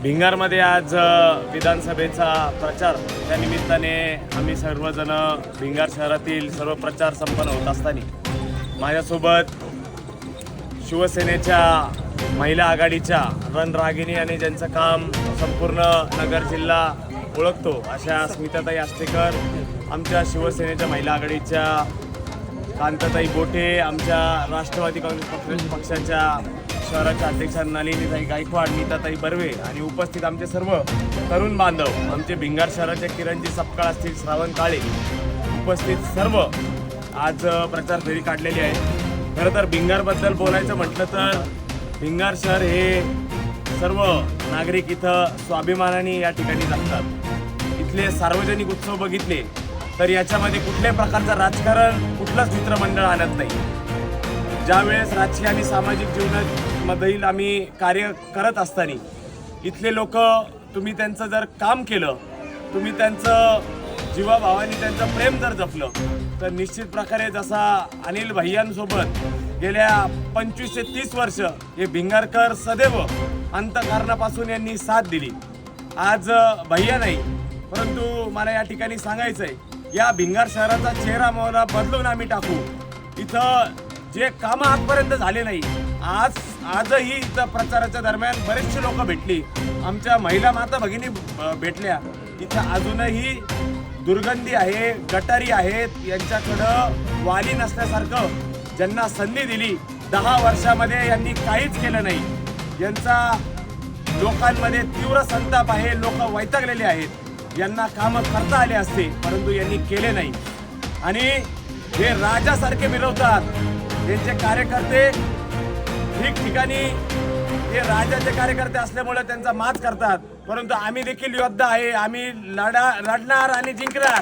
भिंगारमध्ये आज विधानसभेचा प्रचार त्या निमित्ताने आम्ही सर्वजण भिंगार शहरातील सर्व प्रचार संपन्न होत असताना माझ्यासोबत शिवसेनेच्या महिला आघाडीच्या रणरागिणी आणि ज्यांचं काम संपूर्ण नगर जिल्हा ओळखतो अशा स्मिताताई आष्टेकर, आमच्या शिवसेनेच्या महिला आघाडीच्या कांताताई बोटे, आमच्या राष्ट्रवादी काँग्रेस पक्षाच्या शहराच्या अध्यक्षा नलिनीताई गायकवाड, नीताताई बर्वे आणि उपस्थित आमचे सर्व तरुण बांधव, आमचे भिंगार शहराचे किरणजी सपकाळ असतील, श्रावण काळे, उपस्थित सर्व आज प्रचार फेरी काढलेली आहे। खरं तर भिंगारबद्दल बोलायचं म्हटलं तर भिंगार शहर हे सर्व नागरिक इथं स्वाभिमानाने या ठिकाणी जगतात। इथले सार्वजनिक उत्सव बघितले तर याच्यामध्ये कुठल्याही प्रकारचं राजकारण, कुठलंच मित्रमंडळ आणत नाही। ज्यावेळेस राजकीय आणि सामाजिक जीवनामधील आम्ही कार्य करत असताना इथले लोक, तुम्ही त्यांचं जर काम केलं, तुम्ही त्यांचं जीवाभावाने त्यांचं प्रेम जर जपलं तर निश्चित प्रकारे जसा अनिल भैयांसोबत गेल्या 25 ते 30 वर्ष हे भिंगारकर सदैव अंतःकरणापासून यांनी साथ दिली। आज भैया नाही, परंतु मला या ठिकाणी सांगायचं आहे, या भिंगार शहराचा चेहरा मोहरा बदलून आम्ही टाकू। इथं जे कामं आजपर्यंत झाले नाही, आजही इथं प्रचाराच्या दरम्यान बरेचसे लोक भेटली, आमच्या महिला माता भगिनी भेटल्या। इथं अजूनही दुर्गंधी आहे, गटारी आहेत, यांच्याकडं वाली नसल्यासारखं ज्यांना संधी दिली 10 वर्षामध्ये यांनी काहीच केलं नाही। यांचा लोकांमध्ये तीव्र संताप आहे, लोक वैतागलेले आहेत। यांना कामं करता आले असते परंतु यांनी केले नाही आणि हे राजासारखे मिरवतात। त्यांचे कार्यकर्ते ठिकठिकाणी हे राजाचे कार्यकर्ते असल्यामुळे त्यांचा माज करतात, परंतु आम्ही देखील योद्धा आहे, आम्ही लढणार आणि जिंकणार।